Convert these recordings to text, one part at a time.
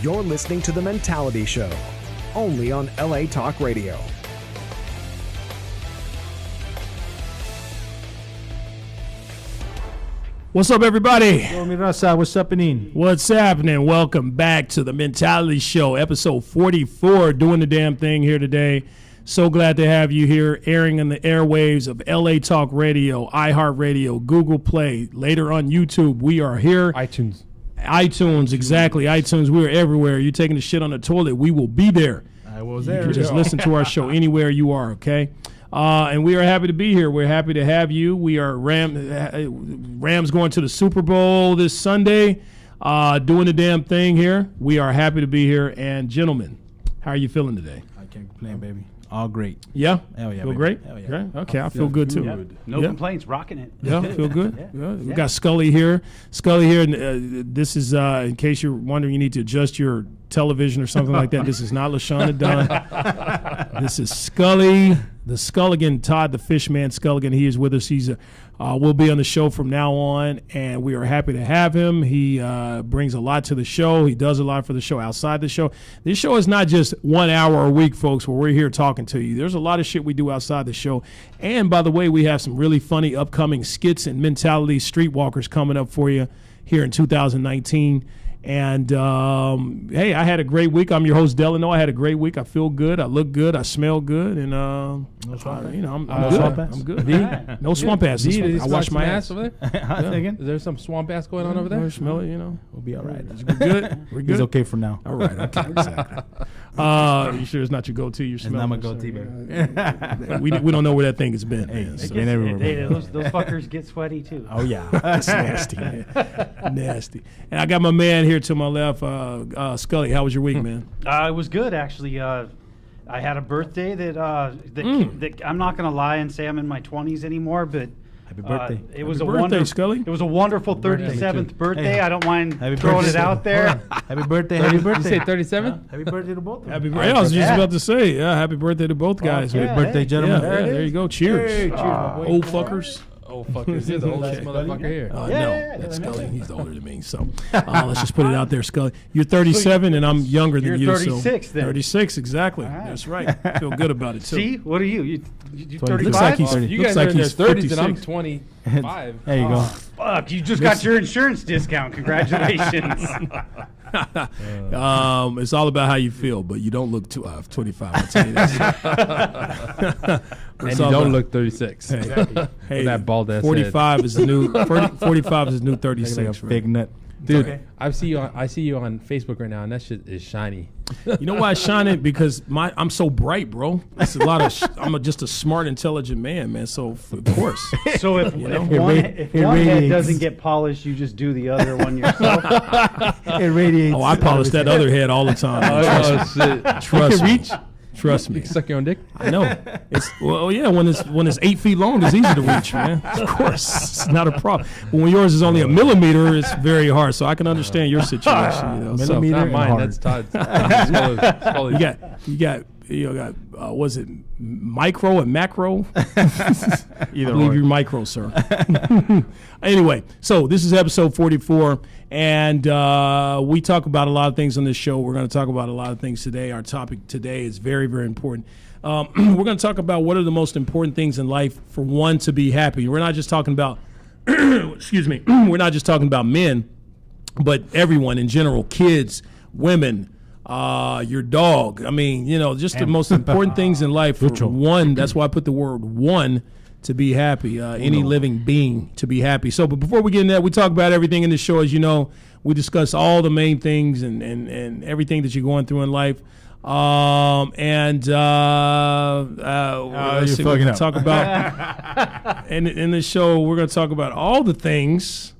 You're listening to The Mentality Show, only on LA Talk Radio. What's up, everybody? Yo, mi raza, what's happening? What's happening? Welcome back to The Mentality Show, episode 44, doing the damn thing here today. So glad to have you here, airing in the airwaves of LA Talk Radio, iHeartRadio, Google Play, later on YouTube. We are here. iTunes, exactly. iTunes, we're everywhere. You're taking the shit on the toilet, we will be there. I was You there. can just listen to our show anywhere you are, okay? And we are happy to be here. We're happy to have you. We are Rams going to the Super Bowl this Sunday, doing the damn thing here. We are happy to be here. And gentlemen, how are you feeling today? I can't complain, baby. All great. Yeah? Hell yeah, Feel baby. great? Hell yeah. Great? Okay, I feel good too. Yeah. No Yeah. complaints, rocking it. Yeah, feel good. Yeah. We got Scully here. And this is, in case you're wondering, you need to adjust your television or something like that. This is not LaShawna Dunn. This is Scully, the Sculligan, Todd the Fishman Sculligan. He is with us. He's will be on the show from now on, and we are happy to have him. He brings a lot to the show. He does a lot for the show outside the show. This show is not just 1 hour a week, folks, where we're here talking to you. There's a lot of shit we do outside the show. And by the way, we have some really funny upcoming skits and mentality streetwalkers coming up for you here in 2019. And, hey, I had a great week. I'm your host, Delano. I had a great week. I feel good. I look good. I smell good. And, I'm good. swamp ass? I'm good. No swamp ass. this week. I wash my ass. over there. Is there some swamp ass going on over there? I smell it, We'll be all right. We're good. We're He's good. okay for now. All right. Okay. Exactly. You sure it's not your goatee? You're It's smelling. not my goatee, baby. we don't know where that thing has been. Hey, man, it's so. getting everywhere. Those fuckers get sweaty too. Oh, yeah. That's nasty, man. Nasty. And I got my man here to my left, Scully. How was your week, man? It was good actually. I had a birthday that I'm not gonna lie and say I'm in my 20s anymore, but Happy birthday. it was Happy a birthday, wonderful Scully. It was a wonderful birthday. 37th birthday. Hey. I don't mind Happy throwing birthday. it out there. Happy birthday. Happy You birthday. say 37? Happy birthday to both of them. Happy birthday. I was just about to say, happy birthday to both guys. yeah. Happy birthday, Hey. gentlemen. There you go. Cheers. Hey, cheers, my boy. Old fuckers. Oh, fuckers. You're the oldest motherfucker here. No, Yeah, that's Scully. He's older than me. So let's just put it out there, Scully. You're 37, and I'm younger than You're you. 36 so then. 36, exactly. right. That's right. Feel good about it, too. See, what are you? You Looks 35? like he's- You looks guys like are in their he's 30s and I'm 56. 25. There you go. Fuck, you just got your insurance discount. Congratulations. It's all about how you feel, but you don't look 25. I'll tell you that. And It's you all don't about- look 36. Hey, With that bald ass 45 is the new 45 is the new Like a 36. big nut. Dude, Okay. I see you on Facebook right now, and that shit is shiny. You know why I shine it? Because I'm so bright, bro. It's a lot of. I'm just a smart, intelligent man. So of course. So if It one radiates. head doesn't get polished, you just do the other one yourself. It radiates. Oh, I polish that other head all the time. man. shit. Trust me. Trust me. You can suck your own dick? I know. It's yeah. When it's 8 feet long, it's easy to reach, man. Of course, it's not a problem. But when yours is only a millimeter, it's very hard. So I can understand your situation. You know, so Millimeter. Not mine. hard. That's Todd's. you got was it micro and macro? Either I believe or. you're micro, sir. Anyway, so this is episode 44, and we talk about a lot of things on this show. We're going to talk about a lot of things today. Our topic today is very, very important. We're going to talk about what are the most important things in life for one to be happy. We're not just talking about, excuse me, we're not just talking about men, but everyone in general, kids, women, your dog. I mean, just the most important things in life for one. That's why I put the word one to be happy. Any living being to be happy. So, but before we get into that, we talk about everything in the show. As you know, we discuss all the main things and everything that you're going through in life. Let's see, we're gonna talk about in the show. We're going to talk about all the things.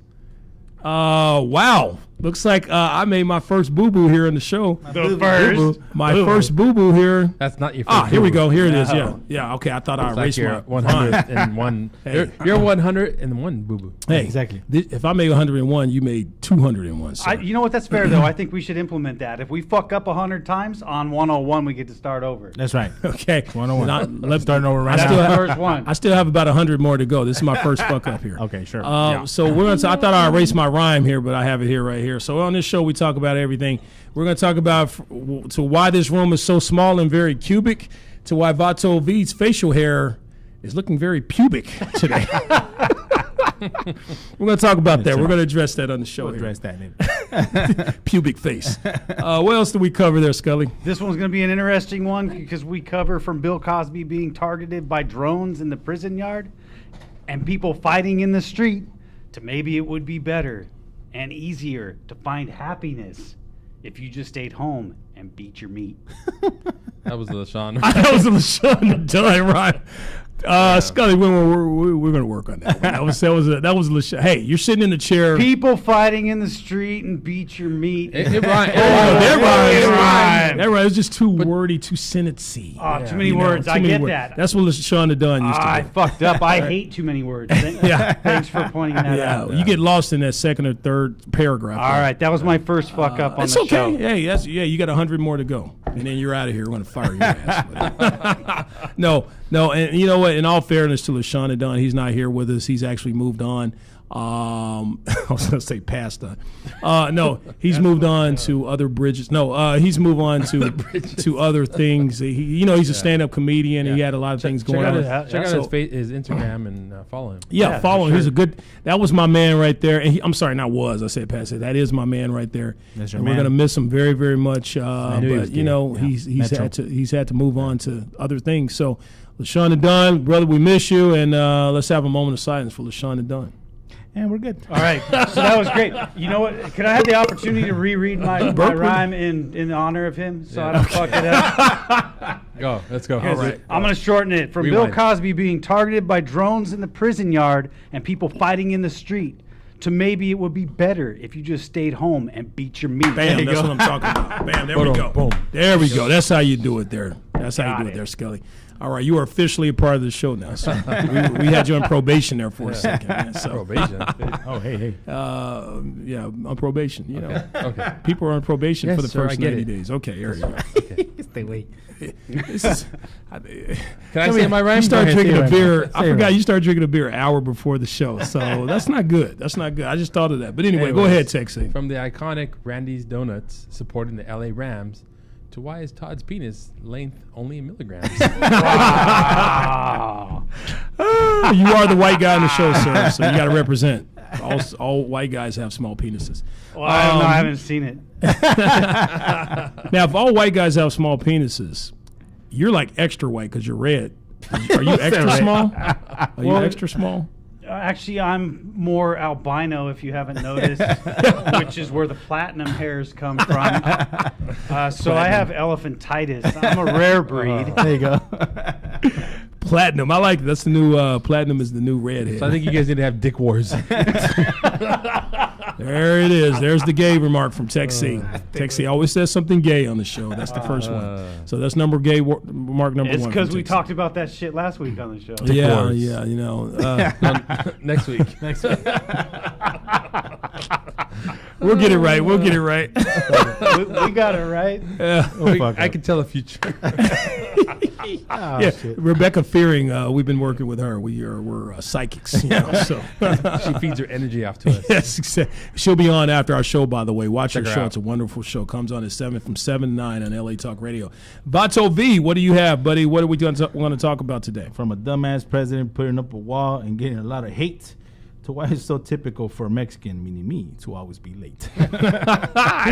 Wow. Looks like I made my first boo-boo here in the show. The first. My first boo-boo here. That's not your first. Here we go. Here it is. No. Yeah. Okay, I thought I It's like erased you're my 101. Hey. You're 101 boo boo. Hey, Exactly. If I made 101, you made 201. Sir. You know what? That's fair, though. I think we should implement that. If we fuck up 100 times, on 101, we get to start over. That's right. Okay. 101. Let's Starting over right That's now. the first one. I still have about 100 more to go. This is my first fuck up here. Okay, sure. So we're gonna. I thought I erased my rhyme here, but I have it here right here. here. So on this show, we talk about everything. We're going to talk about to why this room is so small and very cubic, to why Vato V's facial hair is looking very pubic today. We're going to talk about that. We're going to address that on the show. We'll address that. Pubic face. What else do we cover there, Scully? This one's going to be an interesting one because we cover from Bill Cosby being targeted by drones in the prison yard and people fighting in the street to maybe it would be better and easier to find happiness if you just stayed home and beat your meat. That was LaShawn. That was a LaShawn Dunn, right? Scully, we're going to work on that. That was LaShawn. Hey, you're sitting in the chair. People fighting in the street and beat your meat. It rhymed. That right. It was just too wordy, too sentency. Oh, too many words. I get that. That's what LaShawn Dunn used to do. I fucked up. I hate too many words. Thanks for pointing that out. You get lost in that second or third paragraph. All right, that was my first fuck up on it's the okay. show. Hey, you got 100 more to go, and then you're out of here. We're going to fire your ass. No, and you know what? In all fairness to LaShawn Dunn, he's not here with us. He's actually moved on. I was going to say passed on. No, he's moved on to other bridges. No, he's moved on to other things. He's a stand-up comedian. And he had a lot of things going on. Check out his Instagram and follow him. Yeah, follow him. Sure. He's a good. That was my man right there. And I'm sorry, not was. I said past it. That is my man right there. That's your and man. we're gonna miss him very, very much. But he's Metro. he's had to move on to other things. So, LaShawn Dunn, brother, we miss you, and let's have a moment of silence for LaShawn Dunn. And we're good. All right, so that was great. You know what? Could I have the opportunity to reread my rhyme in honor of him so I don't fuck it up? Go. Let's go. All right. I'm going to shorten it. From Rewind. Bill Cosby being targeted by drones in the prison yard and people fighting in the street to maybe it would be better if you just stayed home and beat your meat. Bam, that's what I'm talking about. Bam, there we Boom, go. boom. There we go. That's how you do it there. That's how Got you do it. it there, Scully. All right, you are officially a part of the show now. So we had you on probation there for a second. Man, so, Probation. Oh, hey. on probation. You know, Okay. people are on probation Yes, for the sir, I first get 90 it. days. Okay, there you go. Stay away. This is. Can I say my rhyme? You start Go ahead, drinking say a it beer. right. I Say it forgot right. you started drinking a beer an hour before the show, so that's not good. That's not good. I just thought of that. But anyway, go Anyways, ahead, Texie. From the iconic Randy's Donuts supporting the LA Rams to why is Todd's penis length only in milligrams? You are the white guy on the show, sir, so you got to represent. All white guys have small penises. Well, I don't know. I haven't seen it. Now, if all white guys have small penises, you're like extra white because you're red. Are you extra right? small? Are you Well, extra small? Actually, I'm more albino, if you haven't noticed, which is where the platinum hairs come from. So I have elephantitis. I'm a rare breed. There you go. Platinum. I like it. That's the new platinum is the new redhead. So I think you guys need to have dick wars. There it is. There's the gay remark from Texie. Texie always says something gay on the show. That's the first one. So that's remark number It's one. because from we Texie. talked about that shit last week on the show. Yeah, wars. yeah, you know. Next week. We'll get it right. We'll get it right. we got it right. I can tell the future. Oh, Yeah, shit. Rebecca Fearing, we've been working with her. We're psychics, you know, so. She feeds her energy off to us. Yes, exactly. She'll be on after our show, by the way. Watch Check her her show. out. It's a wonderful show. Comes on at 7 from 7 to 9 on LA Talk Radio. Vato V, what do you have, buddy? What are we going to talk about today? From a dumbass president putting up a wall and getting a lot of hate to why it's so typical for a Mexican, meaning me, to always be late. He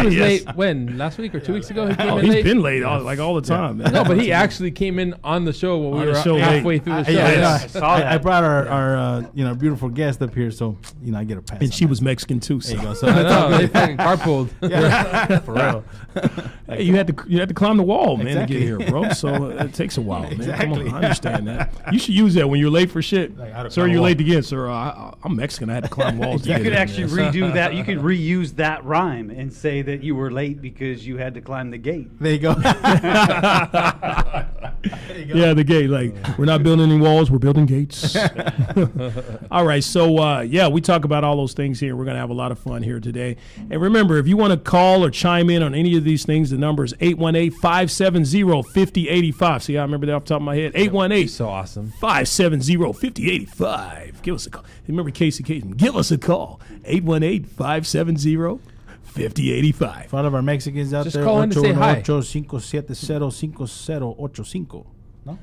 was late when? Last week or 2 weeks ago? He came Oh, in he's late? been late all the time, man. No, but he actually came in on the show when On we the were show halfway late. through the show. Yeah, I saw that. I brought our beautiful guest up here, so I get a pass. And on she that. was Mexican too. So. There you go. So I know, they fucking carpooled. yeah, for real. Hey, you had to climb the wall, man, Exactly. to get here, bro. So it takes a while, man. Come Exactly. on, I understand that. You should use that when you're late for shit. Like, I had to Sir, climb a you're wall. late again, sir. I'm Mexican. I had to climb walls. to You get could here, actually man. redo that. You could reuse that rhyme and say that you were late because you had to climb the gate. There you go. Yeah, the gate. Like, we're not building any walls, we're building gates. All right, so we talk about all those things here. We're going to have a lot of fun here today. And remember, if you want to call or chime in on any of these things, the number is 818-570-5085. See, I remember that off the top of my head. 818 So awesome. 570-5085. Give us a call. Remember Casey Kasem. Give us a call. 818-570-5085. 5085. For all of our Mexicans out Just there, call in to say hi. 818-570-5085. No?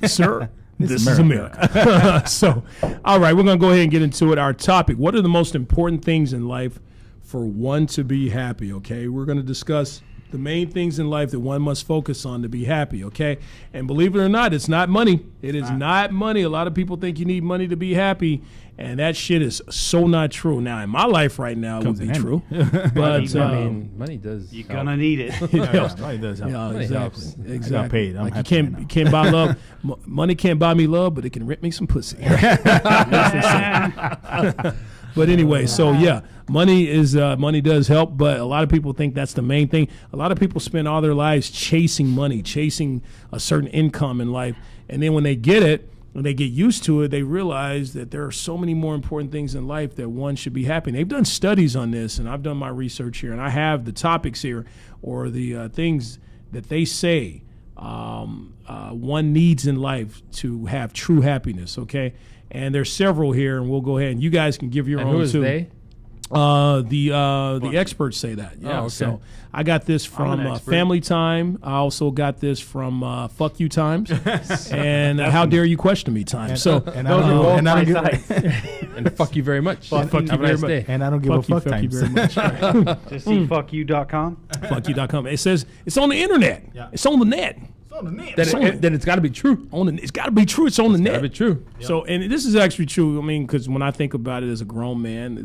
Sir, This this is is America. So, all right, we're going to go ahead and get into it. Our topic, what are the most important things in life for one to be happy, okay? We're going to discuss the main things in life that one must focus on to be happy, okay? And believe it or not, it's not money. It is not money. A lot of people think you need money to be happy, and that shit is so not true. Now, in my life right now, it would be true. But, money does. You're help. gonna need it. Yeah, money does help. yeah, Money exactly. helps. Exactly. I got paid. I'm Like happy right now. you can't buy love. Money can't buy me love, but it can rip me some pussy. But anyway, so yeah, money does help, but a lot of people think that's the main thing. A lot of people spend all their lives chasing money, chasing a certain income in life, and then when they get it, when they get used to it, they realize that there are so many more important things in life that one should be happy. And they've done studies on this, and I've done my research here, and I have the topics here or the things that they say one needs in life to have true happiness. Okay. And there's several here, and we'll go ahead and you guys can give your And own who is too. they? The experts say that. Yeah. okay. So I got this from an expert. Family Time. I also got this from Fuck You Times, and How Dare You Question Me Times. So And Those I are don't, both and I my don't give, sites. And fuck you very much. Fuck you Have a very nice much. day. and I don't give a fuck fuck you times. very much. Just see fuckyou.com. FuckYou.com. It says it's on the internet. Yeah. It's on the net. Then it's got to be true. It's got to be true. It's on the net. Got to be true. So, and this is actually true. I mean, because when I think about it as a grown man,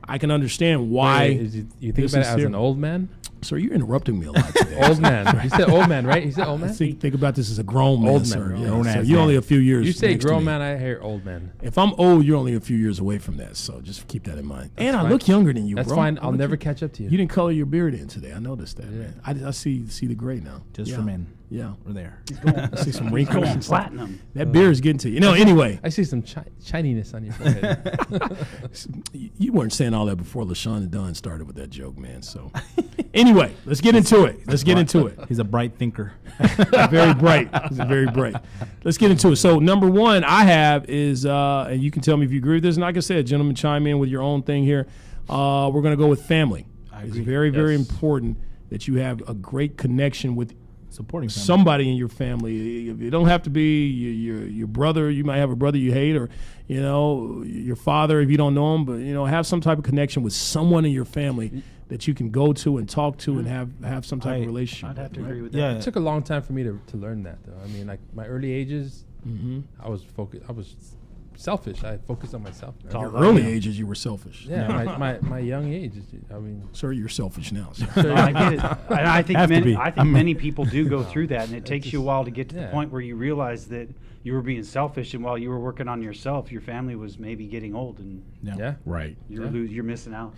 I can understand why. You think this about it is as here. an old man? Sir, you're interrupting me a lot today. Old man. You said old man, right? You said old man? Think about this as a grown man, Old man, sir. grown Yeah, man. so Grown-ass you're man. only a few years. You say next to grown me. man, I hear old man. If I'm old, you're only a few years away from that. So just keep that in mind. And I fine. look younger than you, That's bro. fine. I I'll look never you- catch up to you. You didn't color your beard in today. I noticed that, man. I see the gray now. Just Yeah. for men. Yeah. We're there. I see some wrinkles and stuff. Platinum. That beard is getting to you. Anyway, I see some shininess on your forehead. you weren't saying all that before LaShawn and Don started with that joke, man. So anyway, let's get into it. Let's get into it. He's a bright thinker. Very bright. He's very bright. Let's get into it. So number one I have is, and you can tell me if you agree with this. And like I said, gentlemen, chime in with your own thing here. We're going to go with family. It's agree. very, very Yes. important that you have a great connection with Supporting family. somebody in your family. It don't have to be your brother. You might have a brother you hate, or your father if you don't know him. But have some type of connection with someone in your family that you can go to and talk to and have some type of relationship. I'd have to with, agree right? with that. Yeah. It took a long time for me to learn that, though. I mean, like my early ages, I was focused. I was selfish. I focused on myself. all Your about early you. ages, you were selfish. Yeah, my young age. I mean, Sir, you're selfish now. Sir. No, I get it. And I think Have to be. many people do go through that, and it takes you a while to get to the Yeah. point where you realize that you were being selfish, and while you were working on yourself, your family was maybe getting old, and yeah. Right. you're missing out.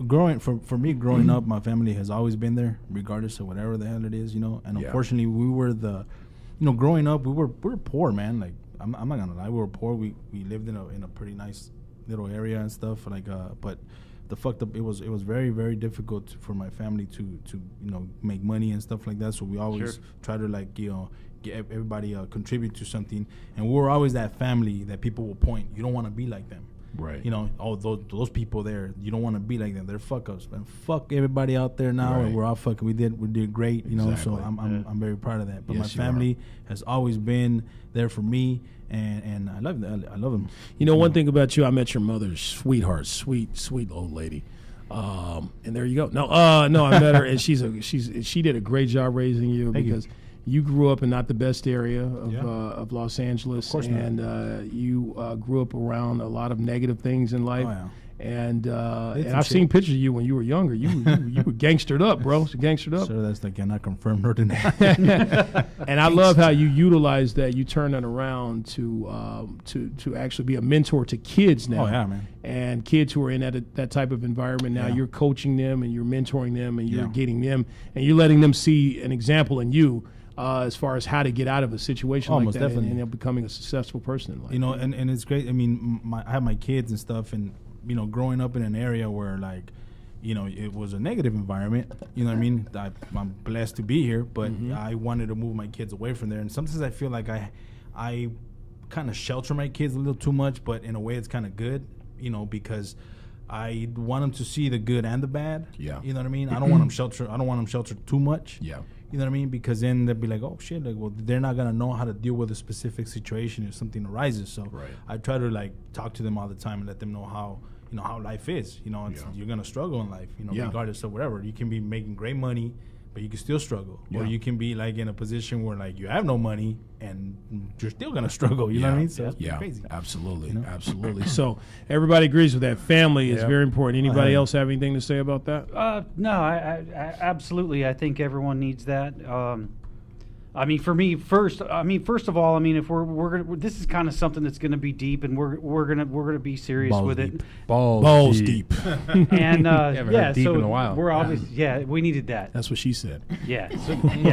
Growing for me growing up, my family has always been there, regardless of whatever the hell it is, And Yeah. unfortunately, we were growing up, we were poor, man. Like I'm not gonna lie, we were poor. We lived in a pretty nice little area and stuff. But the fucked up, it was very, very difficult for my family to make money and stuff like that. So we always Sure. try to get everybody contribute to something, and we were always that family that people will point. You don't want to be like them. Right. Those people there, you don't want to be like them. They're fuck ups, and fuck everybody out there now. Right. And we're all fucking. We did great, So Exactly. I'm very proud of that. But Yes, my you are. family has always been there for me, and I love them. I love them. One thing about you, I met your mother, sweetheart, sweet old lady. And there you go. No, I met her, and she did a great job raising you Thank you. because you grew up in not the best area Yeah. of Los Angeles, Of course not. and you grew up around a lot of negative things in life. Oh, yeah. And some I've shit. seen pictures of you when you were younger. You were gangstered up, bro. Gangstered up. So that's like not confirmed nor denied. And I love how you utilize that. You turn that around to actually be a mentor to kids now. Oh, yeah, man. And kids who are in that type of environment now, Yeah. you're coaching them and you're mentoring them and you're Yeah. getting them and you're letting them see an example in you as far as how to get out of a situation Oh, like most that definitely. and becoming a successful person in life. And it's great. I mean, I have my kids and stuff, and growing up in an area where it was a negative environment. You know what I mean? I'm blessed to be here, but I wanted to move my kids away from there. And sometimes I feel like I kind of shelter my kids a little too much, but in a way it's kind of good, because I want them to see the good and the bad. Yeah. You know what I mean? I don't want them sheltered. I don't want them sheltered too much. Yeah. You know what I mean? Because then they'll be like, oh shit, like, well, they're not gonna know how to deal with a specific situation if something arises. So Right. I try to like talk to them all the time and let them know how how life is. You're gonna struggle in life. Yeah. Regardless of whatever. You can be making great money, but you can still struggle. Or Yeah. you can be like in a position where like you have no money and you're still gonna struggle. You know what I mean? So it's Yeah, crazy. absolutely, Absolutely. So everybody agrees with that. Family is Yeah. very important. Anybody yeah. else have anything to say about that? No, I absolutely. I think everyone needs that. I mean, for me, first of all, if we're gonna, this is kind of something that's gonna be deep, and we're gonna be serious Balls with deep. it. Balls deep. And haven't heard deep so in a while. we're obviously we needed that. That's what she said. Yeah,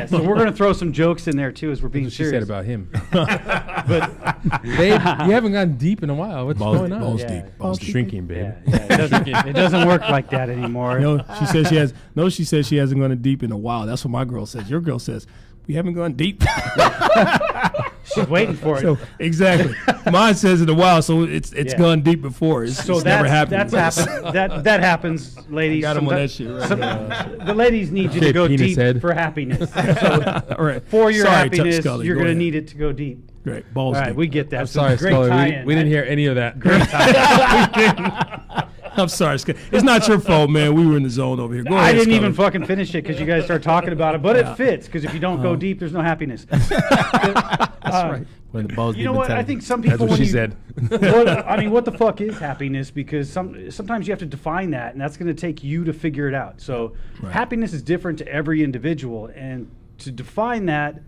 so we're gonna throw some jokes in there too as we're being That's what she serious. said about him. but Babe, you haven't gone deep in a while. What's going on? Balls Yeah. deep. Balls shrinking, babe. it doesn't work like that anymore. No, she says she has. No, she says she hasn't gone deep in a while. That's what my girl says. Your girl says we haven't gone deep. She's waiting for it. So exactly, mine says in a while. So it's Yeah. gone deep before. It's never happened. That's happened. That happens, ladies. Got him on that Sometimes- shit. Right? The ladies need you to Shaped go penis deep head. for happiness. So All right. for your Sorry, happiness, Scully, you're go going to ahead. need it to go deep. Great. Balls All right, deep. we get that. I'm So sorry, great Scully. tie-in. We didn't hear any of that. Great tie-in. I'm sorry, Scott. It's not your fault, man. We were in the zone over here. Go I ahead, didn't even Scully. fucking finish it because you guys started talking about it, but it fits because if you don't go deep, there's no happiness. That's right. When the balls You deep know what? I mentality. think some That's people. what when she you- said. what the fuck is happiness? Because sometimes you have to define that, and that's going to take you to figure it out. So happiness is different to every individual, and to define that,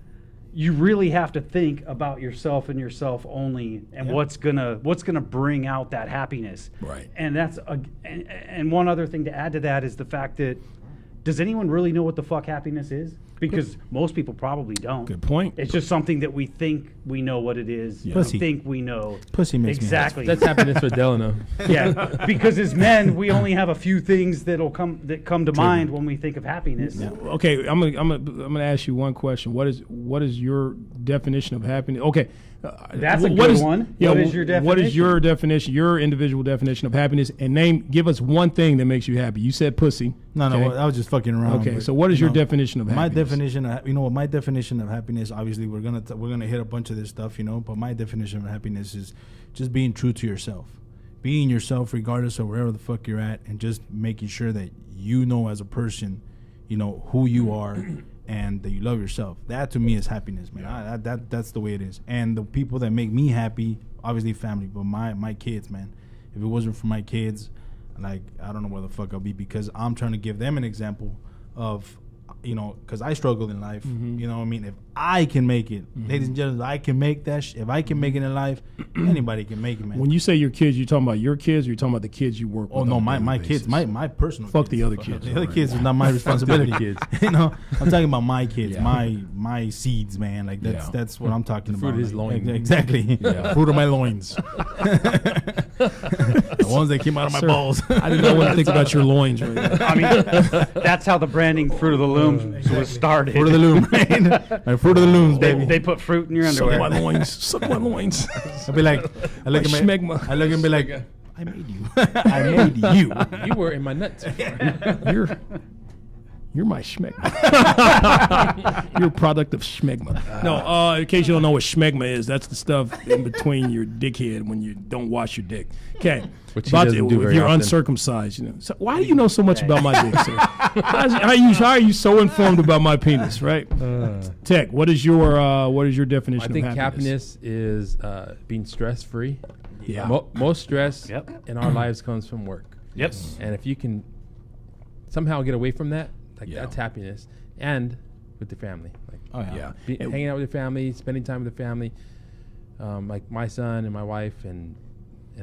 you really have to think about yourself and yourself only, and what's gonna bring out that happiness. Right. And that's and one other thing to add to that is the fact that does anyone really know what the fuck happiness is? Because most people probably don't. Good point. It's just something that we think we know what it is. We Pussy. think we know. Pussy makes me exactly. That's happiness for Delano. Yeah, because as men, we only have a few things that come to mind when we think of happiness. Okay, I'm gonna ask you one question. What is your definition of happiness? Okay, That's a what good is- one. Yeah, What is your What is definition? your definition? Your individual definition of happiness? And give us one thing that makes you happy. You said pussy. No, okay? I was just fucking around. Okay, but, so what is your know, definition of my happiness? definition? My definition of happiness. Obviously, we're gonna hit a bunch of this stuff, But my definition of happiness is just being true to yourself, being yourself regardless of wherever the fuck you're at, and just making sure that as a person, who you are, and that you love yourself. That to me is happiness, man. That's the way it is. And the people that make me happy, obviously family, but my kids, man. If it wasn't for my kids, like I don't know where the fuck I'll be, because I'm trying to give them an example of, because I struggled in life. You know what I mean? If I can make it, ladies and gentlemen, I can make that. If I can make it in life, anybody can make it, man. When you say your kids, you're talking about your kids, or you're talking about the kids you work with? Oh no, on a my daily kids, basis? my personal. Fuck kids. the other kids. The other Alright. kids is not my responsibility. kids. I'm talking about my kids, Yeah. my seeds, man. Like that's what I'm talking fruit about. of his Like, loins. exactly. Yeah. Fruit of my loins. The ones that came out of my Sir, balls. I did not want to think about your loins right now. I mean, that's how the branding Fruit of the Loom was started. Fruit of the loom, man. Like, fruit of the looms, baby. They put fruit in your Suck my underwear. loins. Suck my loins. I'll be like, I look My at my, schmegma. I look and be like, I made you. I made you. You were in my nuts. You're my schmegma. You're a product of schmegma. No, in case you don't know what schmegma is, that's the stuff in between your dickhead when you don't wash your dick. Okay. Which he About doesn't do if very you're often. uncircumcised, So why do you know so much about my dick, sir? How are you so informed about my penis, right? Tech, what is your definition I think of happiness? happiness is being stress free. Yeah. Most stress Yep. in our lives comes from work. Yep. And if you can somehow get away from that, Yeah. that's happiness. And with the family. Like Oh yeah. Yeah. hanging out with your family, spending time with the family. Like my son and my wife and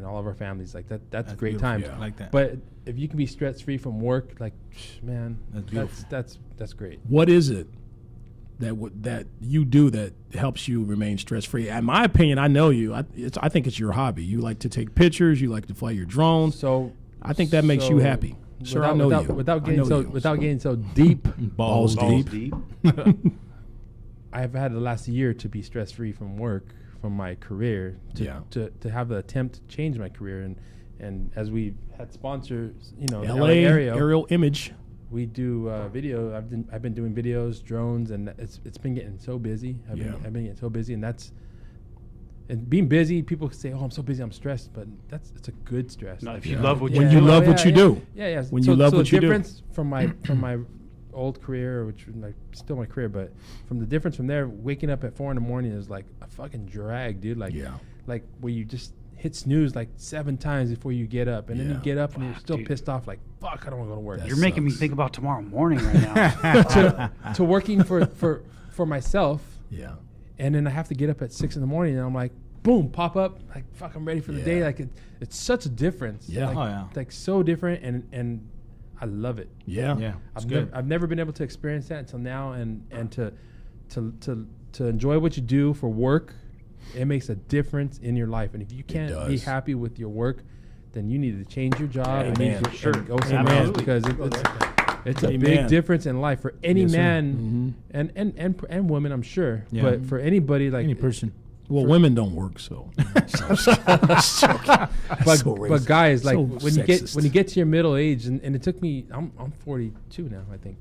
all of our families, like that's a great beautiful. time. Yeah. I like that. But if you can be stress free from work, like man, That's beautiful. that's great. What is it that you do that helps you remain stress free? In my opinion, I know you. I think it's your hobby. You like to take pictures. You like to fly your drones. So I think that makes you happy. Sir, I know you. Without I getting know you. without getting so deep, Balls Balls deep. deep. I've had the last year to be stress free from work, from my career, to, Yeah. to have the attempt to change my career, and as we had sponsors, you know, LA area, aerial image. we do video. I've been doing videos, drones, and it's been getting so busy. I've been getting so busy, and being busy. People say, "Oh, I'm so busy, I'm stressed," but it's a good stress. No, Like, if you love what When you you do. love what you do. Yeah. When you love what you the do. difference from my old career, which was still my career, but from the difference from there, waking up at 4 a.m. is like a fucking drag, dude. Like, like where you just hit snooze like 7 times before you get up, and then you get up and you're still dude. pissed off. Like, fuck, I don't want to go to work. You're making me think about tomorrow morning right now. to working for myself. Yeah. And then I have to get up at 6 a.m. and I'm like, boom, pop up, like, fuck, I'm ready for the day. Like, it's such a difference. Yeah. Like, like so different, and I love it. Yeah. Yeah. I've never been able to experience that until now, and to enjoy what you do for work, it makes a difference in your life. And if you can't be does. happy with your work, then you need to change your job and, Amen. and go somewhere else, because it's a Amen. big difference in life for any Yes, sir. man and women, I'm sure. Yeah. But for anybody, like Any person. Well, women don't work, so. but guys, like So when sexist. you get to your middle age, and it took me, I'm 42 now, I think.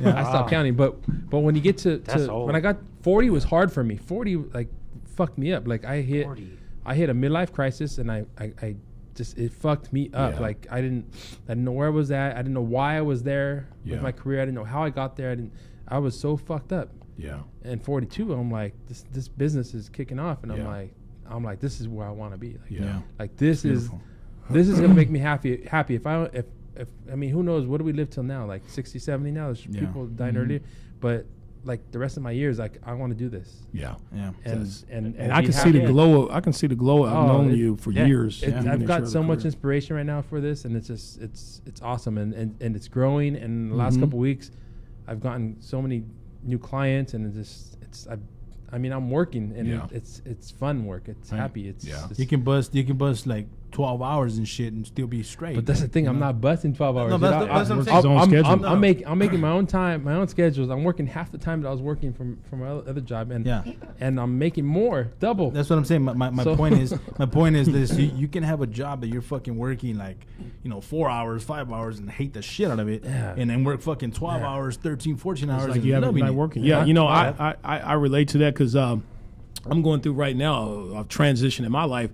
I stopped counting, but when you get to old. when I got 40 was hard for me. 40 like fucked me up. Like I hit 40. a midlife crisis, and I just, it fucked me up. Yeah. Like I didn't know where I was at. I didn't know why I was there Yeah. with my career. I didn't know how I got there. I was so fucked up. Yeah. And 42, I'm like, this business is kicking off, and Yeah. I'm like, this is where I want to be. Like, Yeah. like this is beautiful. gonna make me happy. If I mean, who knows? What do we live till now? Like 60, 70 now. There's Yeah. people dying earlier, but like the rest of my years, like I want to do this. Yeah. Yeah. And And I be can see the happy. glow. I can see the glow. I've Oh, known it- you for yeah. years. It- even I've in got your so other much career. inspiration right now for this, and it's awesome, and it's growing. And the last Mhm. couple weeks, I've gotten so many new clients, and I mean, I'm working, and Yeah. it's fun work. It's Right. happy. It's, Yeah. it's You can bust like 12 hours and shit and still be straight. But that's the like, thing. you I'm know? not busting 12 hours. No, dude. that's I- what I'm I'm- saying. His own I'm- schedule. I'm making my own time, my own schedules. I'm working half the time that I was working from my other job, and Yeah. and I'm making more, double. That's what I'm saying. My So- point is this: you can have a job that you're fucking working like, 4 hours, 5 hours, and hate the shit out of it, Yeah. and then work fucking 12 Yeah. hours, 13, 14 It's hours, like and you haven't loving been it. working. Yeah, Yeah. I relate to that because I'm going through right now a transition in my life.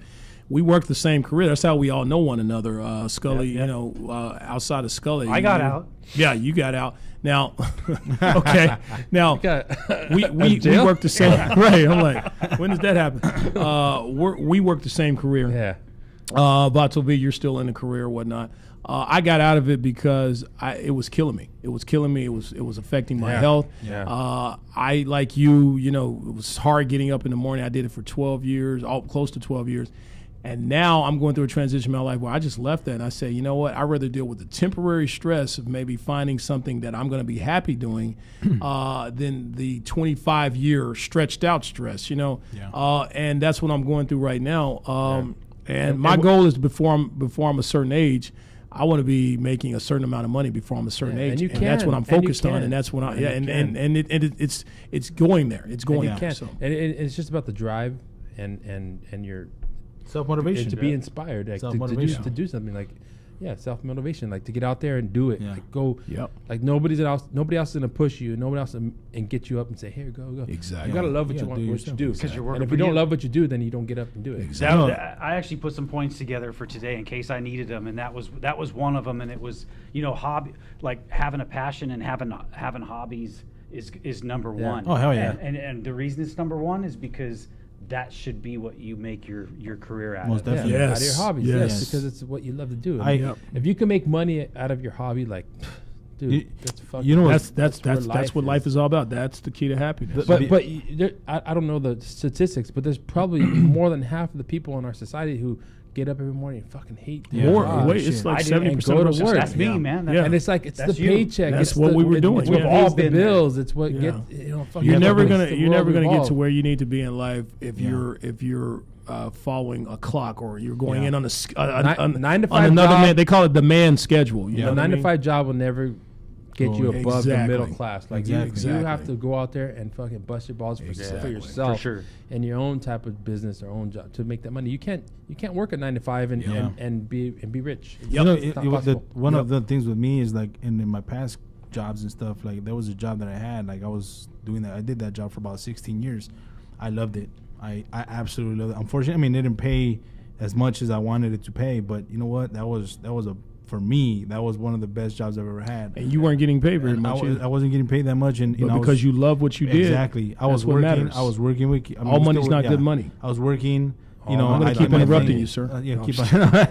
We work the same career. That's how we all know one another. Scully, outside of Scully, I got out. Yeah, you got out. Now, okay. Now Got- we jail? work the same. Right. I'm like, when does that happen? We work the same career. Yeah. Vato V, you're still in the career or whatnot. I got out of it because it was killing me. It was killing me. It was affecting my Yeah. health. Yeah. I, like you, it was hard getting up in the morning. I did it for 12 years, close to 12 years. And now I'm going through a transition in my life where I just left that and I say, you know what? I'd rather deal with the temporary stress of maybe finding something that I'm going to be happy doing than the 25-year stretched out stress, Yeah. And that's what I'm going through right now. And my goal is before I'm a certain age, I want to be making a certain amount of money before I'm a certain Yeah, age, and you that's what can, I'm and you focused on, can. and that's what I And you can. it's going there. It's going You there. can. So. And it's just about the drive and your Self-motivation. to be inspired, like Self-motivation. to do something, like self motivation, like to get out there and do it, Yeah. like go, Yep. like nobody else is gonna push you, nobody else and get you up and say, here, go. Exactly. You gotta love what You you gotta want, do what you yourself. do, 'Cause you're and working if for you don't you. love what you do, then you don't get up and do it. Exactly. I actually put some points together for today in case I needed them, and that was one of them. And it was, hobby, like having a passion and having hobbies is number Yeah. one. Oh, hell yeah. And the reason it's number one is because that should be what you make your career out Most of. definitely. Yeah, Yes. out of your hobbies, Yes. yes, because it's what you love to do. Yep. If you can make money out of your hobby, like, dude, You- that's fucking. you know what- That's what life is all about. That's the key to happiness. But I don't know the statistics, but there's probably more than half of the people in our society who get up every morning and fucking hate their Yeah. More, job. wait, it's shit. like I did, 70% and of go to us- work. That's me, Yeah. man. Yeah. And it's like it's That's the you. paycheck. That's it's what we were doing. It's what We've pays all the been there. bills. It's what Yeah. fucking You're never makes gonna the you're world never gonna get revolve. to where you need to be in life if you're following a clock or you're going Yeah. in on Nine to on five another job. man. They call it the man schedule. You know A what I 9 to mean? 5 job will never get you above the Exactly. middle class. Like Exactly. you have to go out there and fucking bust your balls for yourself, For sure. and your own type of business or own job to make that money. You can't work a 9 to 5 and be rich. You know, It's not possible. one of the things with me is like in my past jobs and stuff, like there was a job that I had, like I was doing that. I did that job for about 16 years. I loved it. I absolutely loved it. Unfortunately, I mean, it didn't pay as much as I wanted it to pay, but you know what? That was for me, that was one of the best jobs I've ever had. And you weren't getting paid very And much. I wasn't getting paid that much, and but because you love what you did. exactly. I was what working. matters. I was working with. I mean, All we money's still- not yeah. good money. I was working. You know, I'm gonna I keep did my interrupting thing. you, sir. Yeah, No, keep.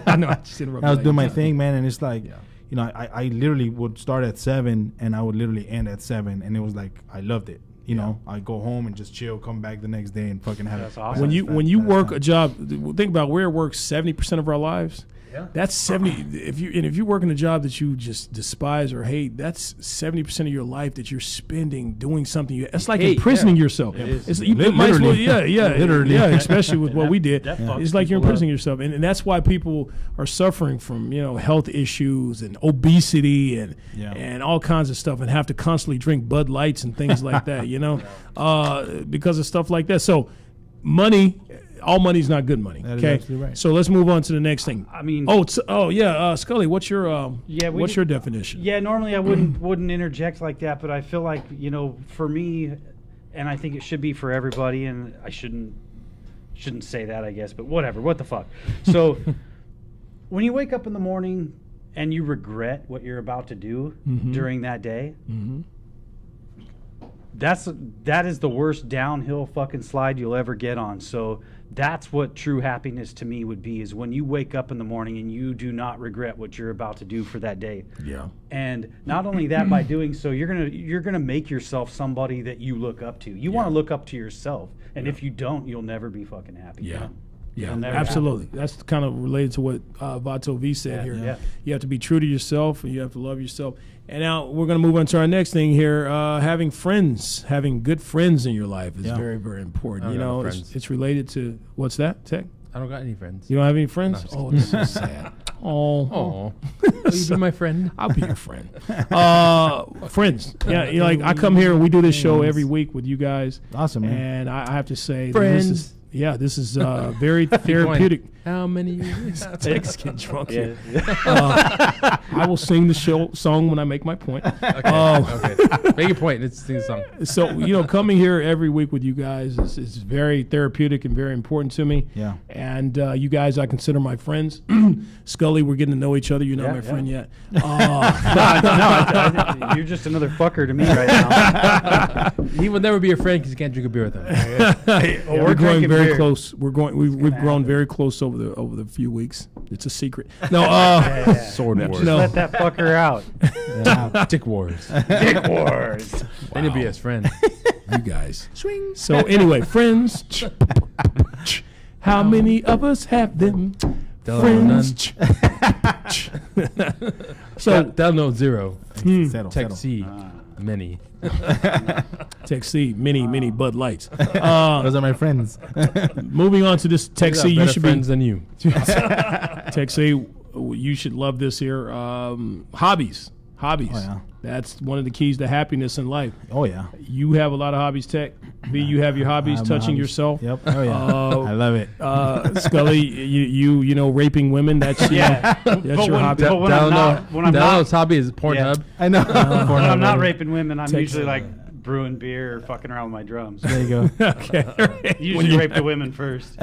I know. I just interrupted. I was you. doing my thing, man, and it's like, Yeah. you know, I literally would start at 7 and I would literally end at 7, and it was like I loved it. You know, I go home and just chill, come back the next day and fucking have That's it. awesome. When you work a job, think about where it works 70% of our lives. Yeah. That's 70. If you work in a job that you just despise or hate, that's 70% of your life that you're spending doing something. It's like hate, imprisoning yourself. It is. It's, you might as well, Literally. literally, especially with what we did. That fucks It's like you're people up. imprisoning yourself, and that's why people are suffering from health issues and obesity and all kinds of stuff, and have to constantly drink Bud Lights and things like that. Because of stuff like that. So money. All money's not good money. That is Okay, absolutely right. so let's move on to the next thing. I mean, Scully, what's your what's your definition? Yeah, normally I wouldn't interject like that, but I feel like for me, and I think it should be for everybody, and I shouldn't say that, I guess, but whatever. What the fuck? So when you wake up in the morning and you regret what you're about to do during that day, that is the worst downhill fucking slide you'll ever get on. So that's what true happiness to me would be, is when you wake up in the morning and you do not regret what you're about to do for that day. Yeah. And not only that, by doing so, you're gonna make yourself somebody that you look up to. You want to look up to yourself, and if you don't, you'll never be fucking happy. Yeah. Yeah, It'll never absolutely. That's kind of related to what Vato V said here. yeah. You have to be true to yourself, and you have to love yourself. And now we're going to move on to our next thing here. Having friends, having good friends in your life is very, very important. I don't got no friends. It's related to, what's that, Tech? I don't got any friends. You don't have any friends? No, Oh, this is sad. Oh, Oh, will you be my friend? I'll be your friend. Friends. Yeah, like I come here, we do this show every week with you guys. Awesome, man. And I have to say, Friends. this is very therapeutic. How many years? Tech's getting drunk Yeah. here. I will sing the song when I make my point. Okay. Make a point. Let's sing a song. So, coming here every week with you guys is very therapeutic and very important to me. Yeah. And you guys, I consider my friends. Scully, we're getting to know each other. You're not my friend yet. No, you're just another fucker to me right now. He will never be your friend because you can't drink a beer with him. We're growing drinking very beer. close. We've grown very close over the few weeks. It's a secret. No, Sword wars. No. Let that fucker out. Dick wars. Dick wars. Then he'll be his friend. you guys. Swing. So anyway, friends. How many of us have them? Friends. So They'll know zero. Settle. Tech C, many. Tech C, many Bud Lights. Those are my friends. Moving on to this Tech C, you Better should be friends than you. Tech C. You should love this here. Hobbies. Oh, yeah. That's one of the keys to happiness in life. Oh yeah. You have a lot of hobbies, Tech. B, you have your hobbies, I have my touching hobbies. yourself. Yep. Oh yeah. I love it. Scully, you know, raping women. That's Yeah. that's your hobby. But when I'm not Delano's hobby is Pornhub. I know. when I'm not raping women, I'm Takes usually a- like brewing beer or fucking around with my drums. There you go. Okay. Usually rape the women first.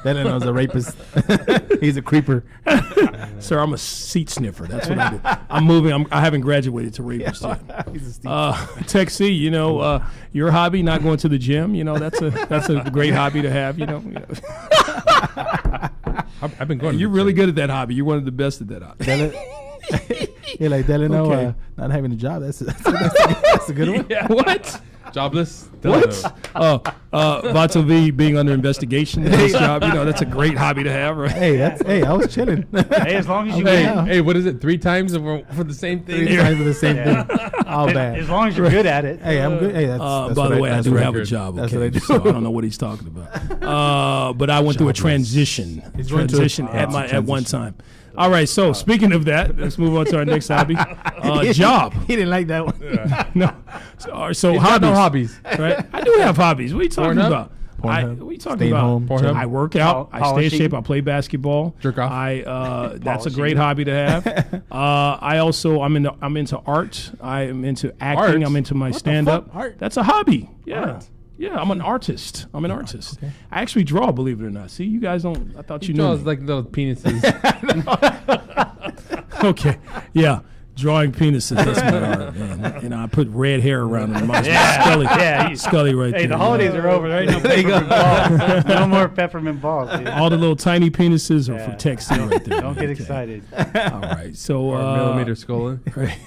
Delano's a rapist. He's a creeper. Sir, I'm a seat sniffer. That's what I do. I'm moving. I haven't graduated to rapist yet. He's a Steve. Tech C, your hobby, not going to the gym. That's a great hobby to have. I've been going. to You're the really gym. good at that hobby. You're one of the best at that hobby. You're like Delano, Okay. not having a job. That's a good one. What? Jobless. What? Delano. Vato V being under investigation in his job. That's a great hobby to have, right? Hey, I was chilling. Hey, as long as you Hey, win. hey, what is it? 3 times for the same thing? 3 times for the same Yeah. thing. All bad. As long as you're good at it. Hey, I'm good. Hey, that's By the way, I that's do what have a record. job. That's Okay, what I do. so I don't know what he's talking about. But I went through a transition. He's going to- At one time. All right. So speaking of that, let's move on to our next hobby. Job. He didn't like that one. No. So He's got hobbies. no hobbies. Right. I do have hobbies. What are you talking Pornhub? about? Pornhub. What are you talking Staying about? home. Pornhub? I work out. I stay in Polishing. shape. I play basketball. Jerk off. That's a Polishing. great hobby to have. I'm into art. I am into acting. Art? I'm into my stand up. fuck? Art? That's a hobby. Yeah. Art. Yeah, I'm an artist. I'm an artist. I actually draw, believe it or not. See, you guys don't. I thought you knew. Draws me. like little penises. Okay. Yeah. Drawing penises. That's my art, man. You know, I put red hair around them. Scully. Yeah, Scully right Hey, there. the holidays are over. There ain't no peppermint balls. No more peppermint balls, dude. All the little tiny penises are for Yeah. texting right there. Don't get Okay. excited. All right. So, Or millimeter skull. right.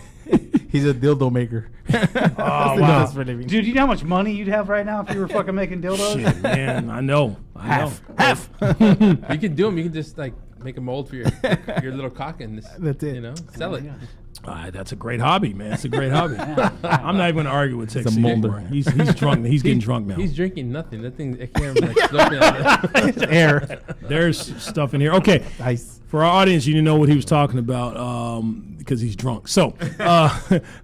He's a dildo maker. Oh, wow. That's for living. Dude, you know how much money you'd have right now if you were fucking making dildos? Shit, man. I know. Half. You can do them. You can just like make a mold for your little cock and just, That's it. You know, sell it. That's a great hobby, man. It's a great hobby. I'm not even going to argue with a Texas molder. anymore. He's drunk. He's getting drunk now. He's drinking nothing. That thing, I can't like slurping on it. Air. There's stuff in here. Okay. Nice. For our audience, you know what he was talking about because he's drunk. So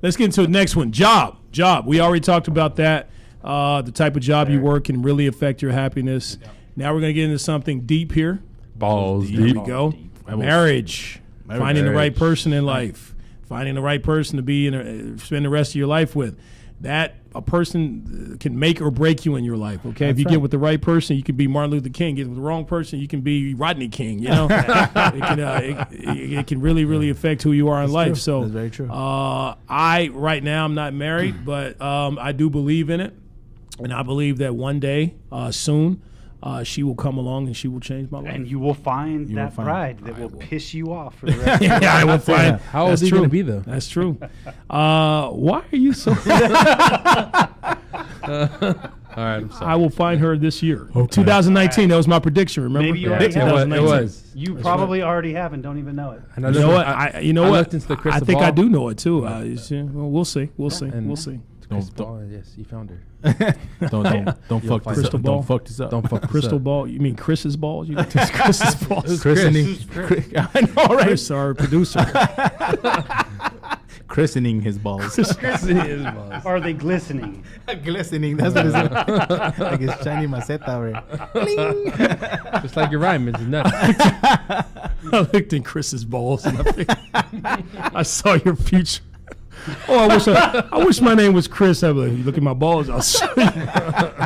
let's get into the next one. Job. We already talked about that. The type of job you work can really affect your happiness. Now we're going to get into something deep here. Balls Here we go. Marriage. Finding the right person in life. Finding the right person to be spend the rest of your life with. That a person can make or break you in your life. Okay, if you get with the right person, you can be Martin Luther King. Get with the wrong person, you can be Rodney King. You know, it can really, really affect who you are in life. true. So That's very true. I right now I'm not married, but I do believe in it, and I believe that one day, soon, she will come along and she will change my life. And you will find will that find- bride that will piss you off for the rest of your yeah, I will find. How old That's are you true. going to be, though? That's true. Why are you so? All right, I'm sorry. I will find her this year, 2019. That was my prediction. Remember? Maybe you already have. It 2019. was. You probably already have and don't even know it. And I You know looked- what? You know I what? looked into the I crystal think I ball. do know it too. Well, we'll see. We'll see. And- We'll see. Crystal ball, yes, you found her. Don't fuck this Crystal up. ball. Don't fuck this up. Don't fuck this Crystal up. ball? You mean Chris's balls? You got this Chris's balls? Christening. I know, right? Chris, our producer. Christening his balls. Are they glistening? Glistening. That's what it's like. Like it's shiny maceta, right? Just like your rhyme, it's nuts. I looked in Chris's balls and I saw your future. Oh, I wish my name was Chris. I'd be like, you look at my balls, I'll show you.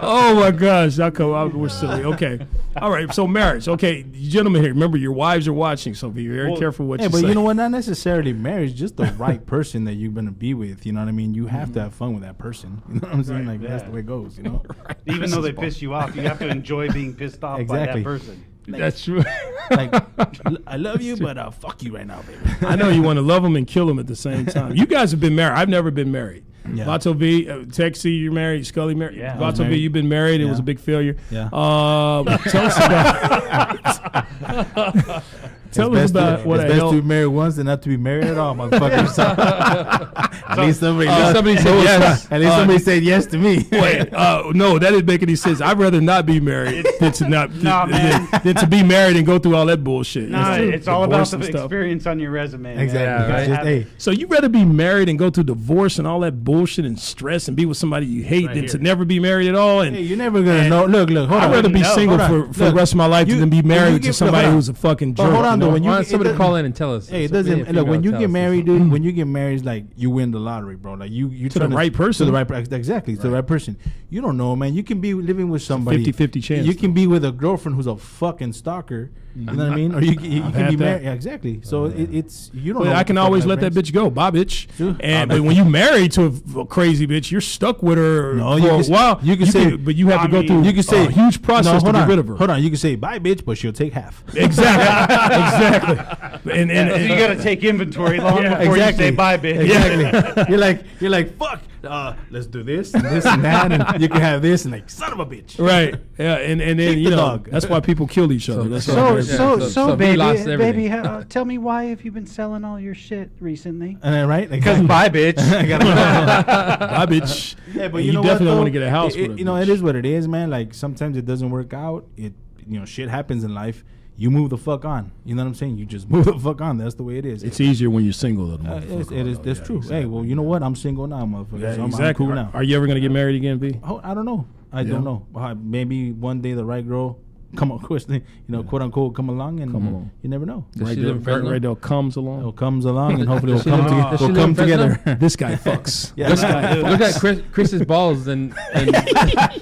Oh my gosh, we're silly. Okay, all right. So marriage. Okay, you gentlemen here, remember your wives are watching, so be very careful what Hey, you but say. you know what? Not necessarily marriage, just the right person that you're gonna be with. You know what I mean? You have to have fun with that person. You know what I'm saying? Like that's yeah. the way it goes. You know? Even though they piss you off, you have to enjoy being pissed off by Exactly. that person. That's true. Like I love you, but fuck you right now, baby. I know you want to love them and kill them at the same time. You guys have been married. I've never been married. Yeah. Vato V, Texie, you're married. Scully married. Yeah. Vato V, married. you've been married. It was Yeah. a big failure. Yeah. Tell us about. Tell us about what it's the best hell. to be married once than not to be married at all, motherfuckers. At least somebody, Somebody said yes. At least somebody said yes to me. Wait, no, that didn't make any sense. I'd rather not be married than to not Nah, man. than to be married and go through all that bullshit. No, That's true. it's all about Divorce the and stuff. experience on your resume. man. Exactly. Yeah, right. Just, hey, So you'd rather be married and go through divorce and all that bullshit and stress and be with somebody you hate than to never be married at all? And hey, you're never gonna know. Look, hold I'd on. rather be No, single hold on. for the rest of my life You- than be when married you to get- somebody hold on. who's a fucking But jerk. hold on, you though, know? when you Why don't it somebody doesn't- call in and tell us? Hey, it Somebody, doesn't a look when female, you tell get us. married, dude. When you get married, it's like you win the lottery, bro. Like you To the trying right person. to the right exactly to the right person. You don't know, man. You can be living with somebody 50-50 chance, You can be with a girlfriend who's a fucking stalker. You know what I mean? Or you can had be that. married. Yeah, exactly. So it's you don't. But know I what can the fuck always let that brings. bitch go. Bye, bitch. Sure. And but when you married to a crazy bitch, you're stuck with her No, for you a can- while. you can say- but you have I to go mean, through You can say a huge process to hold get on, rid of her. Hold on, you can say bye, bitch, but she'll take half. Exactly. Exactly. And So you got to take inventory long Yeah, before exactly. you say bye, bitch. Exactly. you're like fuck. Let's do this and this and that, and you can have this and like son of a bitch. right. Yeah. And then Kick you the know dog. that's why people kill each other. That's So, why Yeah, so, so- so, so we baby, lost everything. tell me why have you been selling all your shit recently? And then right, Because bye, bitch. I gotta bye, bitch. Yeah, but And you know definitely what? don't want though? to get a house. with It, a you know, bitch. it is what it is, man. Like sometimes it doesn't work out. Shit happens in life. you move the fuck on. You know what I'm saying? You just move the fuck on. That's the way it is. It's easier when you're single, though. It is. That's true. Hey, well, you know what? I'm single now, motherfucker. Yeah, So I'm exactly. cool now. Are you ever gonna get married again, B? Oh, I don't know. I don't know. Maybe one day the right girl come on, quote unquote, come along, and you never know. Right she live in Fresno? there comes along. It comes along, and hopefully we'll Does she live in Fresno? together. This guy fucks. Yeah. Look at Chris's balls and